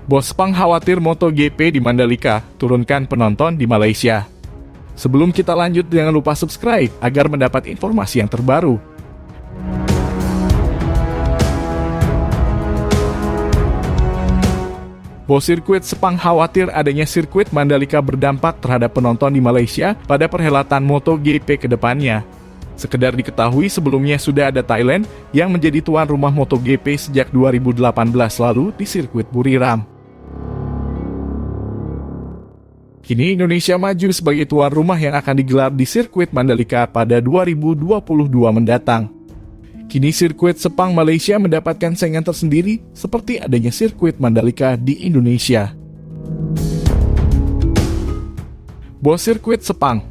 Bos Sepang khawatir MotoGP di Mandalika, turunkan penonton di Malaysia. Sebelum kita lanjut, jangan lupa subscribe agar mendapat informasi yang terbaru. Bos sirkuit Sepang khawatir adanya sirkuit Mandalika berdampak terhadap penonton di Malaysia pada perhelatan MotoGP ke depannya. Sekedar diketahui, sebelumnya sudah ada Thailand yang menjadi tuan rumah MotoGP sejak 2018 lalu di sirkuit Buriram. Kini Indonesia maju sebagai tuan rumah yang akan digelar di sirkuit Mandalika pada 2022 mendatang. Kini sirkuit Sepang Malaysia mendapatkan saingan tersendiri seperti adanya sirkuit Mandalika di Indonesia. Bos sirkuit Sepang,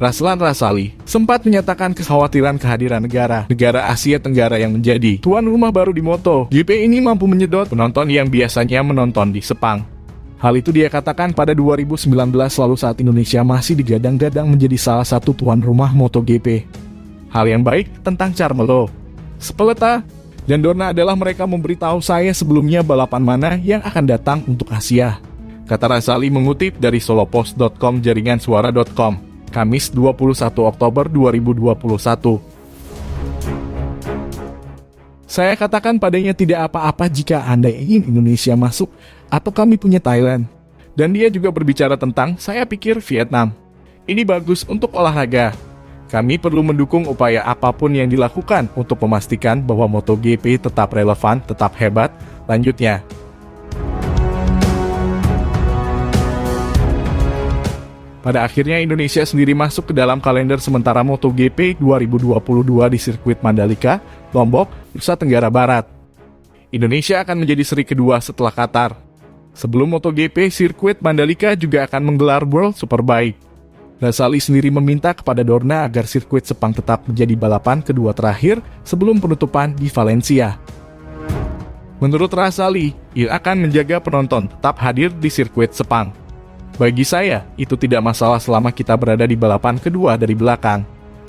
Raslan Rasali, sempat menyatakan kekhawatiran kehadiran negara Asia Tenggara yang menjadi tuan rumah baru di MotoGP ini mampu menyedot penonton yang biasanya menonton di Sepang. Hal itu dia katakan pada 2019 lalu saat Indonesia masih digadang-gadang menjadi salah satu tuan rumah MotoGP. Hal yang baik tentang Carmelo, Speleta, dan Dorna adalah mereka memberitahu saya sebelumnya balapan mana yang akan datang untuk Asia. Kata Rasali mengutip dari solopost.com jaringansuara.com, Kamis 21 Oktober 2021. Saya katakan padanya tidak apa-apa jika Anda ingin Indonesia masuk atau kami punya Thailand. Dan dia juga berbicara tentang saya pikir Vietnam. Ini bagus untuk olahraga. Kami perlu mendukung upaya apapun yang dilakukan untuk memastikan bahwa MotoGP tetap relevan, tetap hebat. Lanjutnya. Pada akhirnya Indonesia sendiri masuk ke dalam kalender sementara MotoGP 2022 di sirkuit Mandalika, Lombok, Nusa Tenggara Barat. Indonesia akan menjadi seri kedua setelah Qatar. Sebelum MotoGP, sirkuit Mandalika juga akan menggelar World Superbike. Rasali sendiri meminta kepada Dorna agar sirkuit Sepang tetap menjadi balapan kedua terakhir sebelum penutupan di Valencia. Menurut Rasali, ia akan menjaga penonton tetap hadir di sirkuit Sepang. Bagi saya, itu tidak masalah selama kita berada di balapan kedua dari belakang.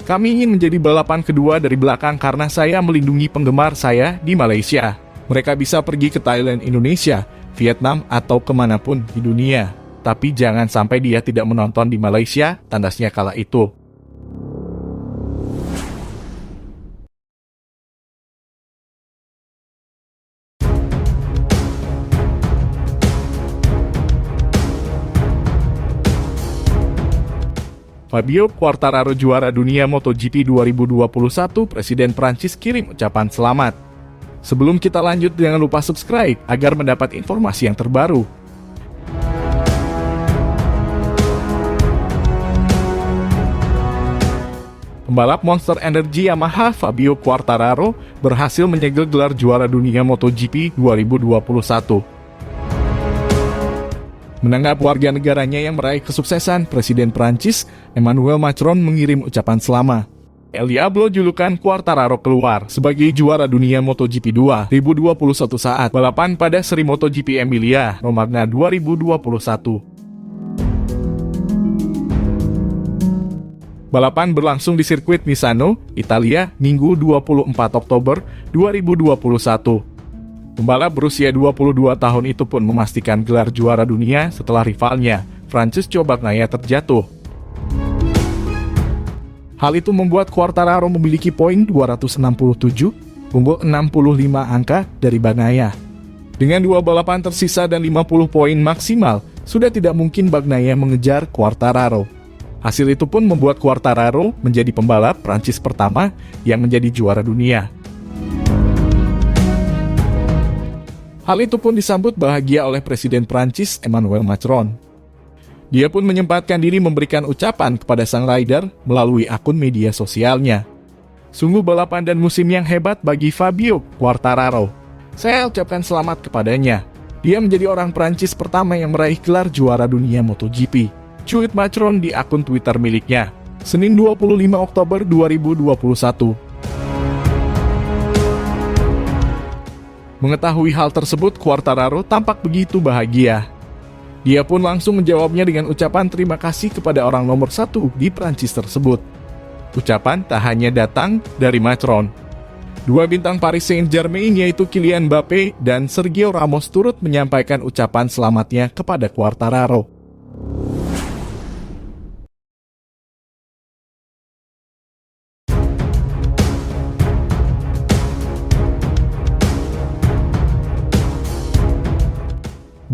Kami ingin menjadi balapan kedua dari belakang karena saya melindungi penggemar saya di Malaysia. Mereka bisa pergi ke Thailand, Indonesia, Vietnam, atau kemanapun di dunia. Tapi jangan sampai dia tidak menonton di Malaysia, tandasnya kala itu. Fabio Quartararo juara dunia MotoGP 2021, Presiden Prancis kirim ucapan selamat. Sebelum kita lanjut, jangan lupa subscribe agar mendapat informasi yang terbaru. Pembalap Monster Energy Yamaha Fabio Quartararo berhasil menyegel gelar juara dunia MotoGP 2021. Menanggap warga negaranya yang meraih kesuksesan, Presiden Prancis Emmanuel Macron mengirim ucapan selamat. El Diablo julukan Quartararo keluar sebagai juara dunia MotoGP 2021 saat balapan pada seri MotoGP Emilia Romagna 2021. Balapan berlangsung di sirkuit Misano, Italia, Minggu 24 Oktober 2021. Pembalap berusia 22 tahun itu pun memastikan gelar juara dunia setelah rivalnya, Francesco Bagnaia, terjatuh. Hal itu membuat Quartararo memiliki poin 267, unggul 65 angka dari Bagnaia. Dengan 2 balapan tersisa dan 50 poin maksimal, sudah tidak mungkin Bagnaia mengejar Quartararo. Hasil itu pun membuat Quartararo menjadi pembalap Prancis pertama yang menjadi juara dunia. Hal itu pun disambut bahagia oleh Presiden Prancis Emmanuel Macron. Dia pun menyempatkan diri memberikan ucapan kepada sang rider melalui akun media sosialnya. Sungguh balapan dan musim yang hebat bagi Fabio Quartararo. Saya ucapkan selamat kepadanya. Dia menjadi orang Prancis pertama yang meraih gelar juara dunia MotoGP. Cuit Macron di akun Twitter miliknya, Senin 25 Oktober 2021. Mengetahui hal tersebut, Quartararo tampak begitu bahagia. Dia pun langsung menjawabnya dengan ucapan terima kasih kepada orang nomor 1 di Prancis tersebut. Ucapan tak hanya datang dari Macron. Dua bintang Paris Saint-Germain yaitu Kylian Mbappe dan Sergio Ramos turut menyampaikan ucapan selamatnya kepada Quartararo.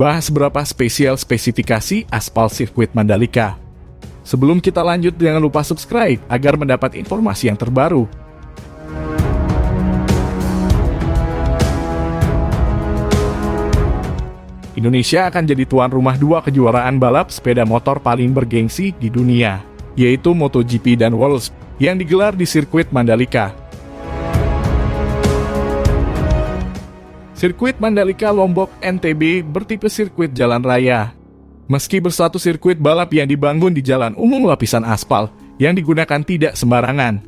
Bahas berapa spesial spesifikasi aspal sirkuit Mandalika. Sebelum kita lanjut, jangan lupa subscribe agar mendapat informasi yang terbaru. Indonesia akan jadi tuan rumah dua kejuaraan balap sepeda motor paling bergengsi di dunia, yaitu MotoGP dan Worlds, yang digelar di sirkuit Mandalika. Sirkuit Mandalika Lombok NTB bertipe sirkuit jalan raya. Meski bersatu sirkuit balap yang dibangun di jalan umum lapisan aspal, yang digunakan tidak sembarangan.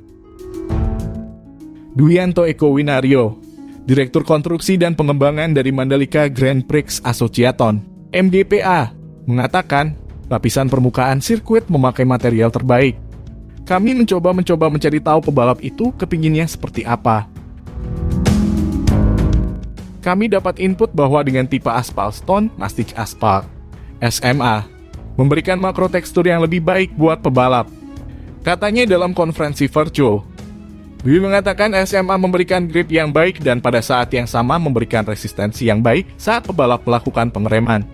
Duyanto Eko Winario, Direktur Konstruksi dan Pengembangan dari Mandalika Grand Prix Association, MGPA, mengatakan lapisan permukaan sirkuit memakai material terbaik. Kami mencoba mencari tahu pebalap itu kepinginnya seperti apa. Kami dapat input bahwa dengan tipe aspal stone, mastic aspal, SMA, memberikan makro tekstur yang lebih baik buat pebalap. Katanya dalam konferensi virtual. Dwi mengatakan SMA memberikan grip yang baik dan pada saat yang sama memberikan resistensi yang baik saat pebalap melakukan pengereman.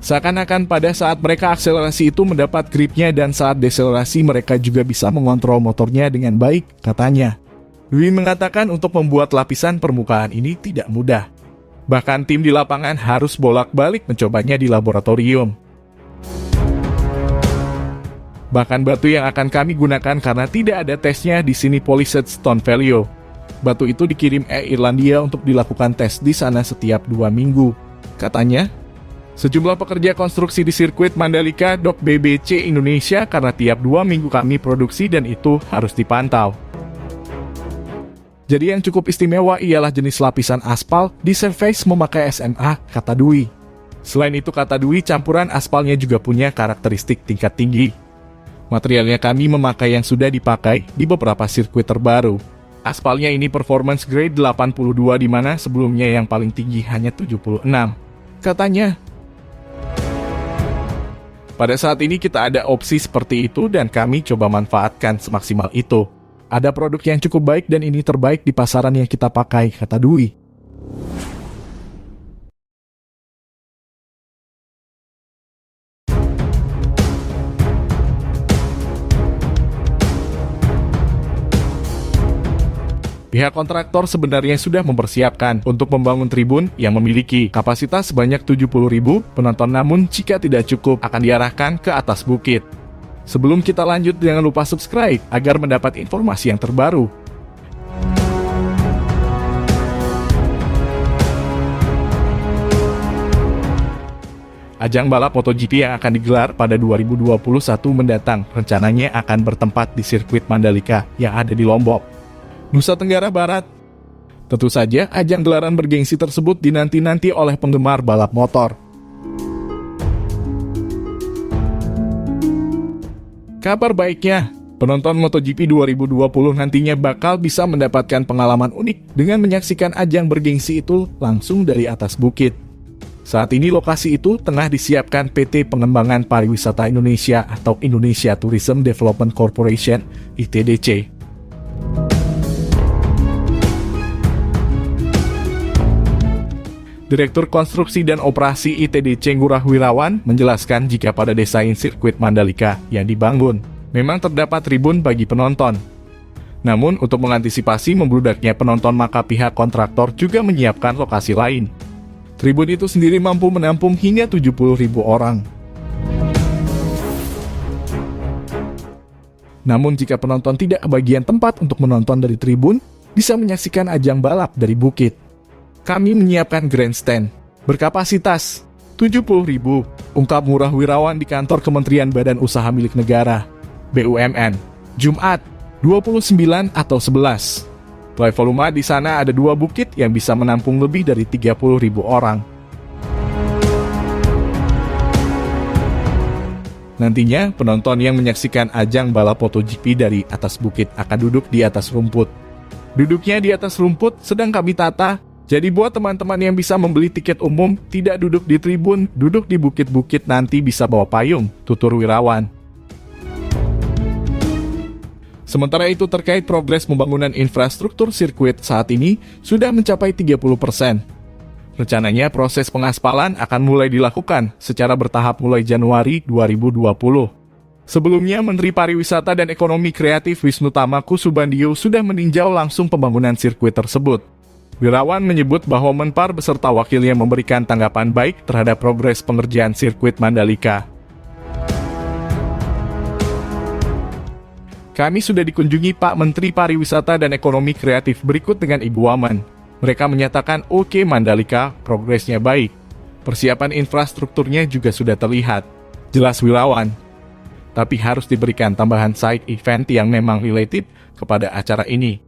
Seakan-akan pada saat mereka akselerasi itu mendapat gripnya dan saat deselerasi mereka juga bisa mengontrol motornya dengan baik, katanya. Dwi mengatakan untuk membuat lapisan permukaan ini tidak mudah. Bahkan tim di lapangan harus bolak-balik mencobanya di laboratorium. Bahkan batu yang akan kami gunakan karena tidak ada tesnya di sini Polished Stone Value. Batu itu dikirim Air Irlandia untuk dilakukan tes di sana setiap 2 minggu. Katanya, sejumlah pekerja konstruksi di sirkuit Mandalika dok BBC Indonesia karena tiap 2 minggu kami produksi dan itu harus dipantau. Jadi yang cukup istimewa ialah jenis lapisan aspal di surface memakai SMA, kata Dwi. Selain itu kata Dwi, campuran aspalnya juga punya karakteristik tingkat tinggi. Materialnya kami memakai yang sudah dipakai di beberapa sirkuit terbaru. Aspalnya ini performance grade 82 di mana sebelumnya yang paling tinggi hanya 76. Katanya, pada saat ini kita ada opsi seperti itu dan kami coba manfaatkan semaksimal itu. Ada produk yang cukup baik dan ini terbaik di pasaran yang kita pakai, kata Dwi. Pihak kontraktor sebenarnya sudah mempersiapkan untuk membangun tribun yang memiliki kapasitas sebanyak 70.000 penonton, namun jika tidak cukup akan diarahkan ke atas bukit. Sebelum kita lanjut, jangan lupa subscribe agar mendapat informasi yang terbaru. Ajang balap MotoGP yang akan digelar pada 2021 mendatang rencananya akan bertempat di sirkuit Mandalika yang ada di Lombok, Nusa Tenggara Barat. Tentu saja, ajang gelaran bergengsi tersebut dinanti-nanti oleh penggemar balap motor. Kabar baiknya, penonton MotoGP 2020 nantinya bakal bisa mendapatkan pengalaman unik dengan menyaksikan ajang bergengsi itu langsung dari atas bukit. Saat ini lokasi itu tengah disiapkan PT Pengembangan Pariwisata Indonesia atau Indonesia Tourism Development Corporation, ITDC. Direktur Konstruksi dan Operasi ITDC Ngurah Wirawan menjelaskan jika pada desain sirkuit Mandalika yang dibangun, memang terdapat tribun bagi penonton. Namun untuk mengantisipasi membludaknya penonton maka pihak kontraktor juga menyiapkan lokasi lain. Tribun itu sendiri mampu menampung hingga 70.000 orang. Namun jika penonton tidak kebagian tempat untuk menonton dari tribun, bisa menyaksikan ajang balap dari bukit. Kami menyiapkan grandstand berkapasitas 70.000, ungkap Ngurah Wirawan di kantor Kementerian Badan Usaha Milik Negara, BUMN, Jumat 29 atau 11. Toy volume di sana ada 2 bukit yang bisa menampung lebih dari 30.000 orang. Nantinya, penonton yang menyaksikan ajang balap MotoGP dari atas bukit akan duduk di atas rumput. Duduknya di atas rumput sedang kami tata, jadi buat teman-teman yang bisa membeli tiket umum, tidak duduk di tribun, duduk di bukit-bukit nanti bisa bawa payung, tutur Wirawan. Sementara itu terkait progres pembangunan infrastruktur sirkuit saat ini sudah mencapai 30%. Rencananya proses pengaspalan akan mulai dilakukan secara bertahap mulai Januari 2020. Sebelumnya, Menteri Pariwisata dan Ekonomi Kreatif Wisnu Tamaku Subandio sudah meninjau langsung pembangunan sirkuit tersebut. Wirawan menyebut bahwa Menpar beserta wakilnya memberikan tanggapan baik terhadap progres pengerjaan sirkuit Mandalika. Kami sudah dikunjungi Pak Menteri Pariwisata dan Ekonomi Kreatif berikut dengan Ibu Waman. Mereka menyatakan oke Mandalika, progresnya baik. Persiapan infrastrukturnya juga sudah terlihat. Jelas Wirawan. Tapi harus diberikan tambahan side event yang memang related kepada acara ini.